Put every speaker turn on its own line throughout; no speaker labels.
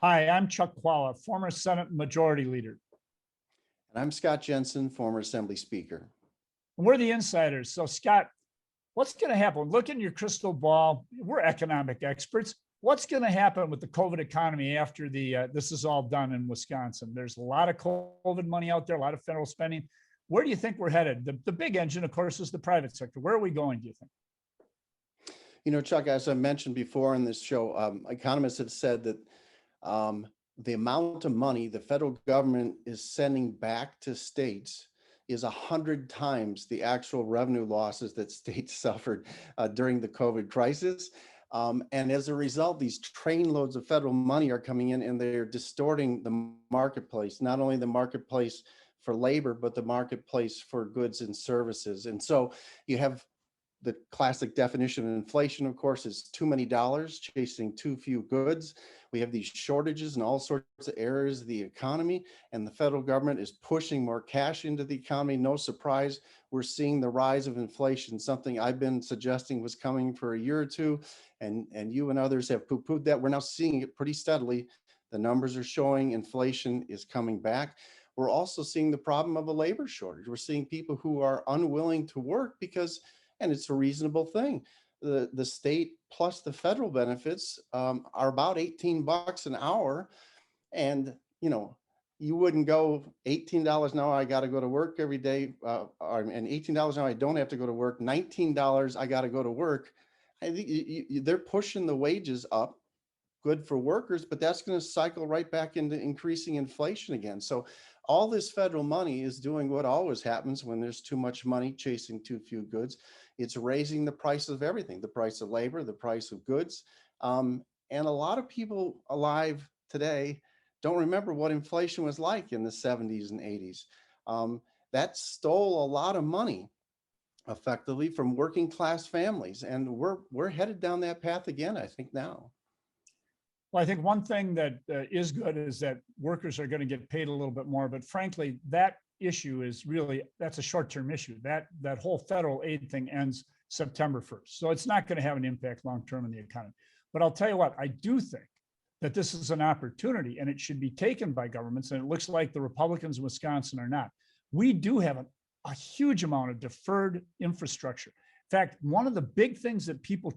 Hi, I'm Chuck Chvala, former Senate Majority Leader.
And I'm Scott Jensen, former Assembly Speaker.
We're the insiders. So, Scott, what's going to happen? Look in your crystal ball. We're economic experts. What's going to happen with the COVID economy after this is all done in Wisconsin? There's a lot of COVID money out there, a lot of federal spending. Where do you think we're headed? The big engine, of course, is the private sector. Where are we going, do you think?
You know, Chuck, as I mentioned before in this show, economists have said that the amount of money the federal government is sending back to states is 100 times the actual revenue losses that states suffered during the COVID crisis. And as a result, these trainloads of federal money are coming in and they're distorting the marketplace, not only the marketplace for labor, but the marketplace for goods and services. And so you have the classic definition of inflation, of course, is too many dollars chasing too few goods. We have these shortages in all sorts of areas of the economy, and the federal government is pushing more cash into the economy. No surprise, we're seeing the rise of inflation, something I've been suggesting was coming for a year or two, and you and others have poo-pooed that. We're now seeing it pretty steadily. The numbers are showing inflation is coming back. We're also seeing the problem of a labor shortage. We're seeing people who are unwilling to work because, and it's a reasonable thing, the state plus the federal benefits are about $18 an hour. And, you know, you wouldn't go $18 an hour, I got to go to work every day, and $18 an hour, I don't have to go to work, $19, I got to go to work. I think they're pushing the wages up, good for workers, but that's going to cycle right back into increasing inflation again. So all this federal money is doing what always happens when there's too much money chasing too few goods. It's raising the price of everything, the price of labor, the price of goods. And a lot of people alive today don't remember what inflation was like in the 70s and 80s. That stole a lot of money effectively from working class families. And we're headed down that path again, I think now.
Well, I think one thing that is good is that workers are going to get paid a little bit more, but frankly, that issue is really, that's a short-term issue. That whole federal aid thing ends September 1st. So it's not going to have an impact long-term in the economy. But I'll tell you what, I do think that this is an opportunity and it should be taken by governments. And it looks like the Republicans in Wisconsin are not. We do have a huge amount of deferred infrastructure. In fact, one of the big things that people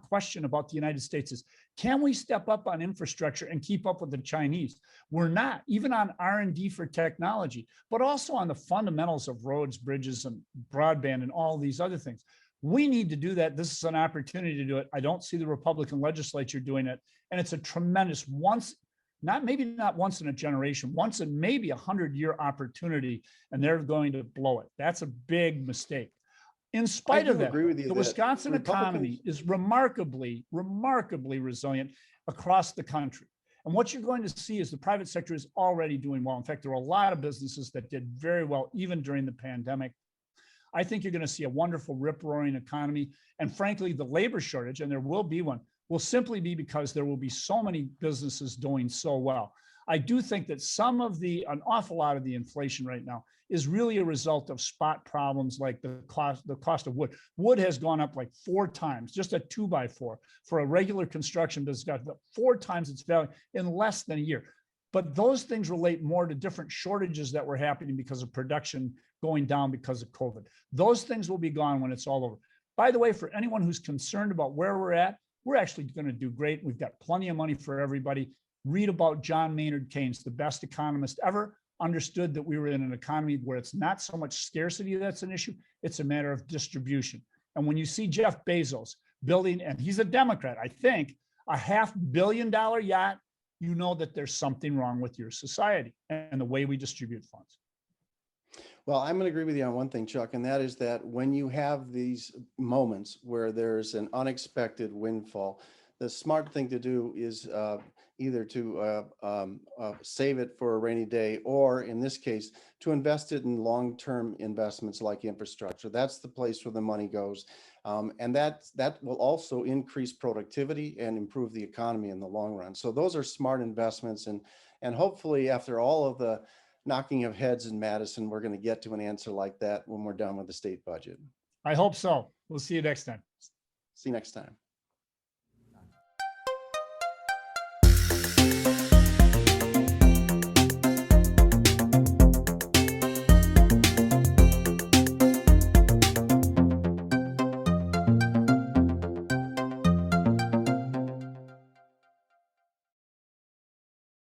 question about the United States is, can we step up on infrastructure and keep up with the Chinese? We're not, even on R&D for technology, but also on the fundamentals of roads, bridges, and broadband, and all these other things. We need to do that. This is an opportunity to do it. I don't see the Republican legislature doing it. And it's a tremendous maybe not once in a generation, once in maybe 100-year opportunity, and they're going to blow it. That's a big mistake. In spite of that, the Wisconsin economy is remarkably resilient across the country. And what you're going to see is the private sector is already doing well. In fact, there are a lot of businesses that did very well, even during the pandemic. I think you're going to see a wonderful rip-roaring economy. And frankly, the labor shortage, and there will be one, will simply be because there will be so many businesses doing so well. I do think that an awful lot of the inflation right now is really a result of spot problems like the cost of wood. Wood has gone up like 4 times, just a 2x4 for a regular construction business, got 4 times its value in less than a year. But those things relate more to different shortages that were happening because of production going down because of COVID. Those things will be gone when it's all over. By the way, for anyone who's concerned about where we're at, we're actually going to do great. We've got plenty of money for everybody. Read about John Maynard Keynes, the best economist ever, understood that we were in an economy where it's not so much scarcity that's an issue, it's a matter of distribution. And when you see Jeff Bezos building, and he's a Democrat, I think, a $500 million yacht, you know that there's something wrong with your society and the way we distribute funds.
Well, I'm going to agree with you on one thing, Chuck, and that is that when you have these moments where there's an unexpected windfall, the smart thing to do is either to save it for a rainy day, or in this case, to invest it in long-term investments like infrastructure. That's the place where the money goes. And that will also increase productivity and improve the economy in the long run. So those are smart investments. And hopefully after all of the knocking of heads in Madison, we're going to get to an answer like that when we're done with the state budget.
I hope so. We'll see you next time.
See you next time.